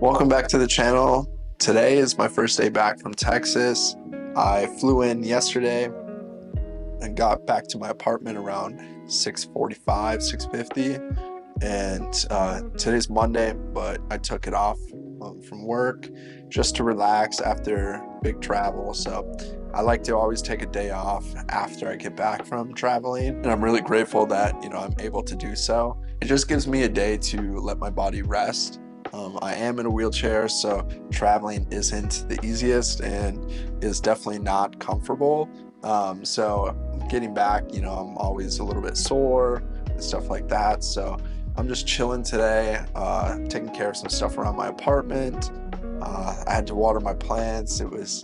Welcome back to the channel. Today is my first day back from Texas. I flew in yesterday and got back to my apartment around 6:45, 6:50. And today's Monday, but I took it off from work just to relax after big travel. So I like to always take a day off after I get back from traveling, and I'm really grateful that I'm able to do so. It just gives me a day to let my body rest. I am in a wheelchair, so traveling isn't the easiest and is definitely not comfortable. So getting back, I'm always a little bit sore and stuff like that. So I'm just chilling today, taking care of some stuff around my apartment. I had to water my plants. It's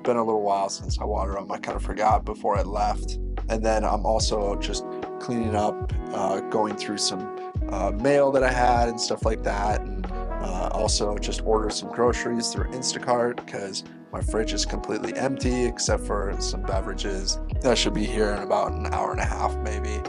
been a little while since I watered them. I kind of forgot before I left. And then I'm also just cleaning up, going through some mail that I had and stuff like that. And also just ordered some groceries through Instacart because my fridge is completely empty except for some beverages. That should be here in about an hour and a half maybe.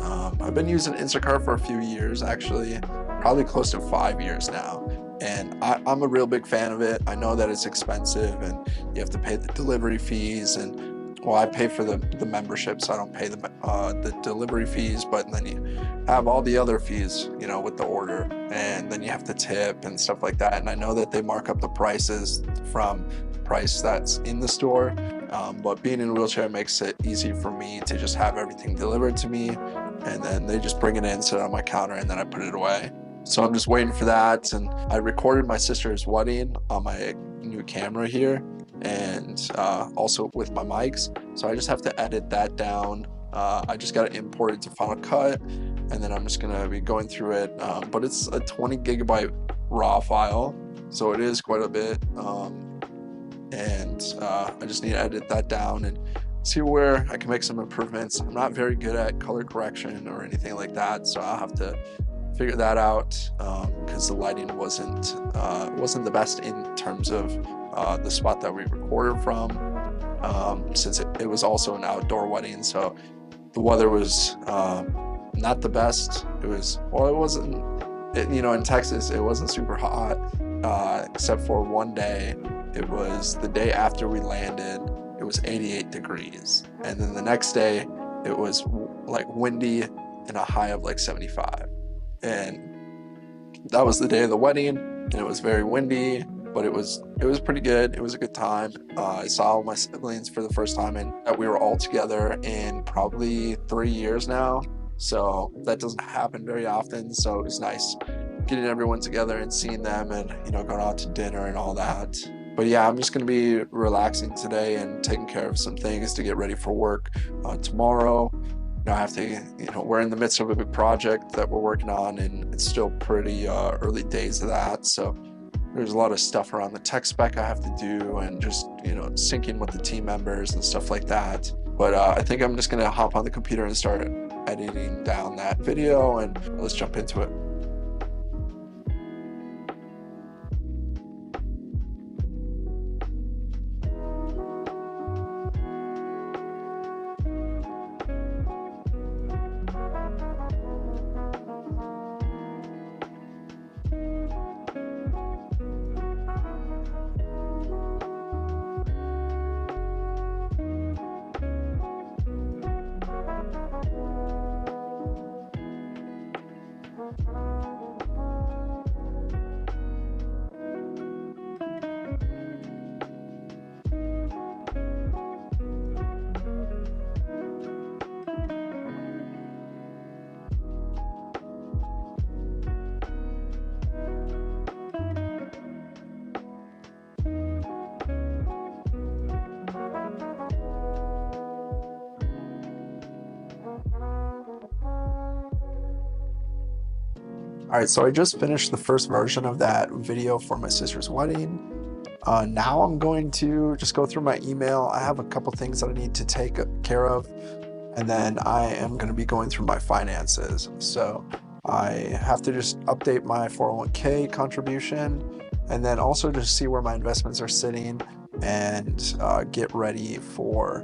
I've been using Instacart for a few years, actually, probably close to 5 years now. And I'm a real big fan of it. I know that it's expensive and you have to pay the delivery fees, and well, I pay for the membership, so I don't pay the delivery fees, but then you have all the other fees, with the order, and then you have to tip and stuff like that. And I know that they mark up the prices from the price that's in the store, but being in a wheelchair makes it easy for me to just have everything delivered to me, and then they just bring it in, sit on my counter, and then I put it away. So I'm just waiting for that. And I recorded my sister's wedding on my new camera here, and also with my mics, so I just have to edit that down. I just got to import it to Final Cut, and then I'm just gonna be going through it, but it's a 20 gigabyte raw file, so it is quite a bit, and I just need to edit that down and see where I can make some improvements. I'm not very good at color correction or anything like that, so I'll have to figure that out, because the lighting wasn't the best in terms of the spot that we recorded from, since it was also an outdoor wedding, so the weather was not the best. In Texas it wasn't super hot, except for one day. It was the day after we landed. It was 88 degrees, and then the next day it was like windy and a high of like 75. And that was the day of the wedding, and it was very windy, but it was pretty good. It was a good time. I saw all my siblings for the first time, and we were all together in probably 3 years now, so that doesn't happen very often. So it was nice getting everyone together and seeing them, and going out to dinner and all that. But yeah, I'm just going to be relaxing today and taking care of some things to get ready for work tomorrow. I have to, we're in the midst of a big project that we're working on, and it's still pretty early days of that. So there's a lot of stuff around the tech spec I have to do, and just, syncing with the team members and stuff like that. But I think I'm just going to hop on the computer and start editing down that video, and let's jump into it. All right, so I just finished the first version of that video for my sister's wedding. Now I'm going to just go through my email. I have a couple things that I need to take care of, and then I am going to be going through my finances. So I have to just update my 401k contribution, and then also just see where my investments are sitting, and get ready for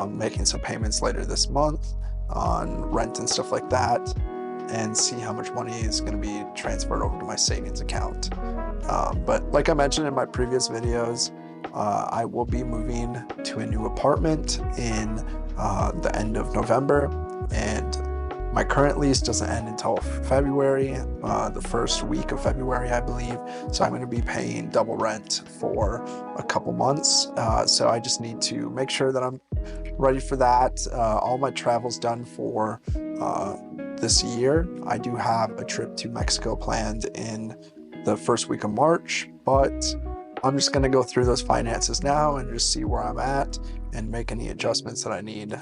making some payments later this month on rent and stuff like that, and see how much money is going to be transferred over to my savings account. But like I mentioned in my previous videos, I will be moving to a new apartment in the end of November, and my current lease doesn't end until February, the first week of February, I believe. So I'm going to be paying double rent for a couple months. So I just need to make sure that I'm ready for that. All my travel's done for this year. I do have a trip to Mexico planned in the first week of March, but I'm just going to go through those finances now and just see where I'm at and make any adjustments that I need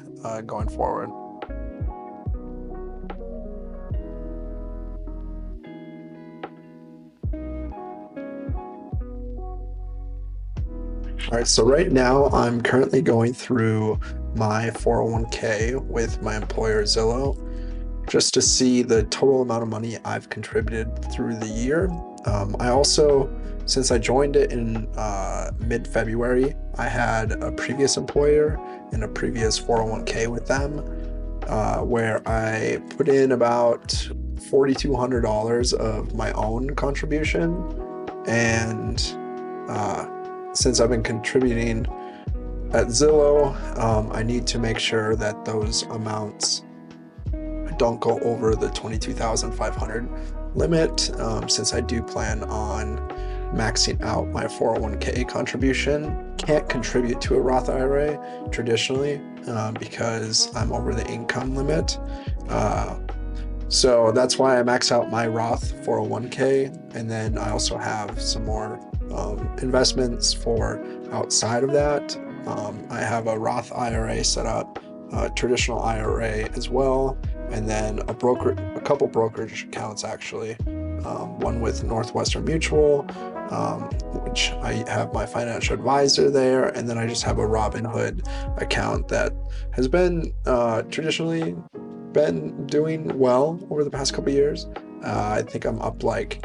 going forward. All right, so right now I'm currently going through my 401k with my employer Zillow just to see the total amount of money I've contributed through the year. I also, since I joined it in mid-February, I had a previous employer and a previous 401k with them where I put in about $4,200 of my own contribution. And since I've been contributing at Zillow, I need to make sure that those amounts don't go over the $22,500 limit, since I do plan on maxing out my 401k contribution. Can't contribute to a Roth IRA traditionally because I'm over the income limit. So that's why I max out my Roth 401k, and then I also have some more investments for outside of that. I have a Roth IRA set up, a traditional IRA as well, and then a couple brokerage accounts actually. One with Northwestern Mutual, which I have my financial advisor there, and then I just have a Robinhood account that has been traditionally been doing well over the past couple of years. I think I'm up like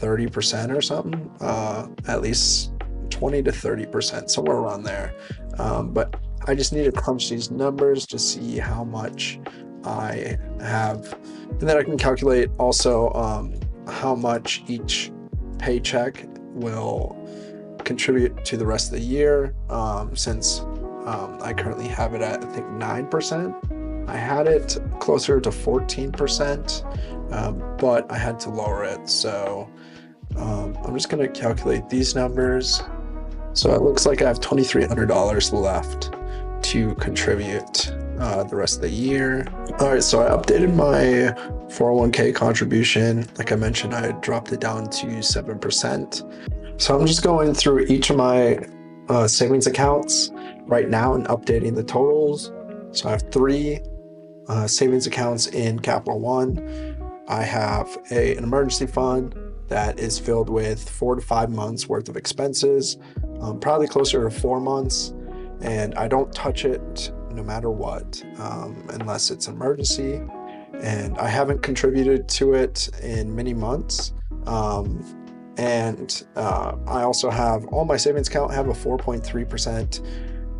30% or something, at least 20 to 30%, somewhere around there. But I just need to crunch these numbers to see how much I have, and then I can calculate also how much each paycheck will contribute to the rest of the year, since I currently have it at, I think, 9%. I had it closer to 14%, but I had to lower it. So I'm just going to calculate these numbers. So it looks like I have $2,300 left to contribute the rest of the year. All right, so I updated my 401k contribution. Like I mentioned, I dropped it down to 7%. So I'm just going through each of my savings accounts right now and updating the totals. So I have 3 savings accounts in Capital One. I have an emergency fund that is filled with 4 to 5 months worth of expenses, probably closer to 4 months, and I don't touch it no matter what, unless it's an emergency. And I haven't contributed to it in many months. And I also have all my savings account have a 4.3%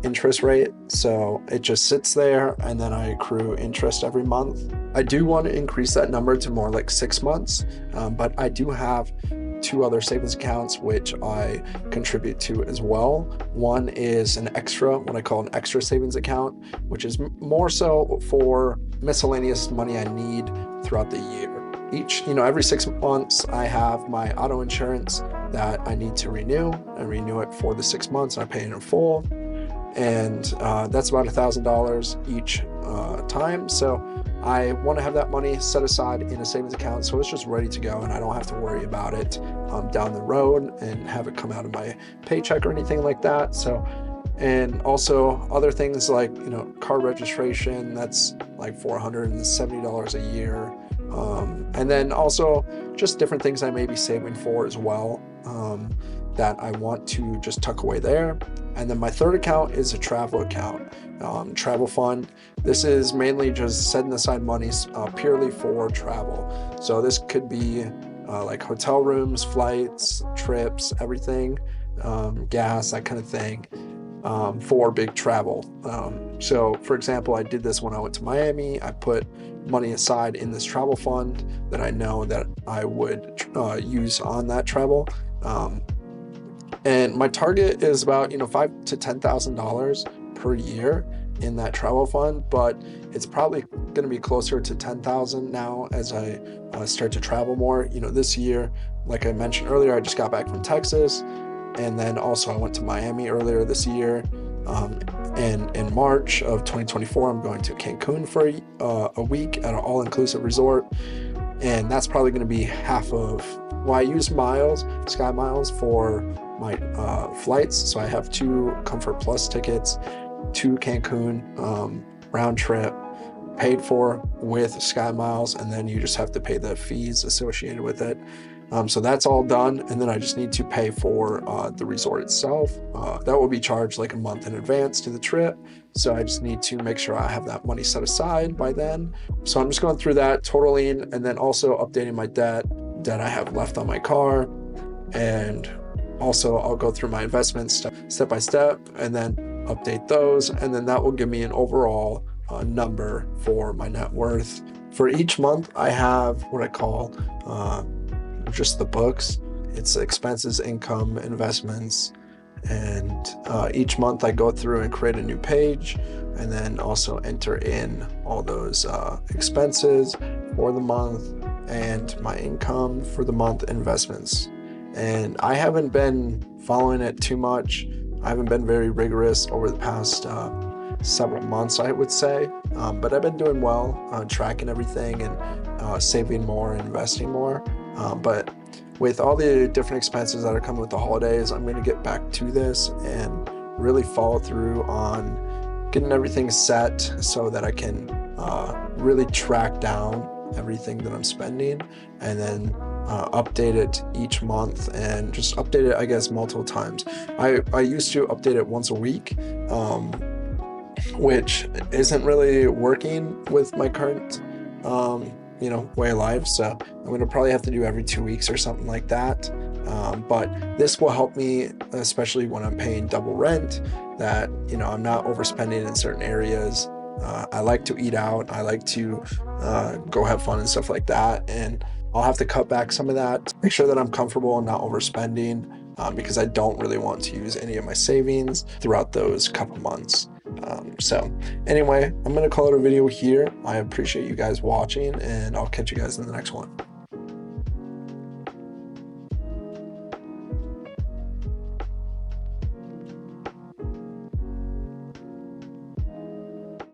interest rate, so it just sits there and then I accrue interest every month. I do want to increase that number to more like 6 months, but I do have 2 other savings accounts which I contribute to as well. One is an extra, what I call an extra savings account, which is more so for miscellaneous money I need throughout the year. Every 6 months I have my auto insurance that I need to renew. I renew it for the 6 months and I pay it in full. And that's about $1,000 each time. So I want to have that money set aside in a savings account so it's just ready to go and I don't have to worry about it down the road and have it come out of my paycheck or anything like that. So, and also other things like, car registration, that's like $470 a year. And then also just different things I may be saving for as well, that I want to just tuck away there. And then my third account is a travel account, travel fund. This is mainly just setting aside money purely for travel. So this could be like hotel rooms, flights, trips, everything, gas, that kind of thing, for big travel. So for example, I did this when I went to Miami. I put money aside in this travel fund that I know that I would use on that travel. And my target is about, $5,000 to $10,000 per year in that travel fund, but it's probably going to be closer to 10,000 now as I start to travel more. This year, like I mentioned earlier, I just got back from Texas, and then also I went to Miami earlier this year. And in March of 2024, I'm going to Cancun for a week at an all-inclusive resort, and that's probably going to be half of. Well, I use Sky Miles for my flights, so I have 2 Comfort Plus tickets to Cancun, round trip, paid for with Sky Miles, and then you just have to pay the fees associated with it. So that's all done, and then I just need to pay for the resort itself. That will be charged like a month in advance to the trip, so I just need to make sure I have that money set aside by then. So I'm just going through that, totaling, and then also updating my debt I have left on my car, and also I'll go through my investments step by step and then update those, and then that will give me an overall number for my net worth. For each month, I have what I call just the books. It's expenses, income, investments, and each month I go through and create a new page, and then also enter in all those expenses for the month and my income for the month, investments. And I haven't been following it too much. I haven't been very rigorous over the past several months, I would say, but I've been doing well on tracking everything and saving more and investing more. But with all the different expenses that are coming with the holidays, I'm going to get back to this and really follow through on getting everything set so that I can really track down everything that I'm spending, and then update it each month, and just update it, I guess, multiple times. I used to update it once a week, which isn't really working with my current way of life, so I'm gonna probably have to do every 2 weeks or something like that. But this will help me, especially when I'm paying double rent, that I'm not overspending in certain areas. I like to eat out, I like to go have fun and stuff like that, and I'll have to cut back some of that, make sure that I'm comfortable and not overspending, because I don't really want to use any of my savings throughout those couple months. So anyway, I'm going to call it a video here. I appreciate you guys watching, and I'll catch you guys in the next one.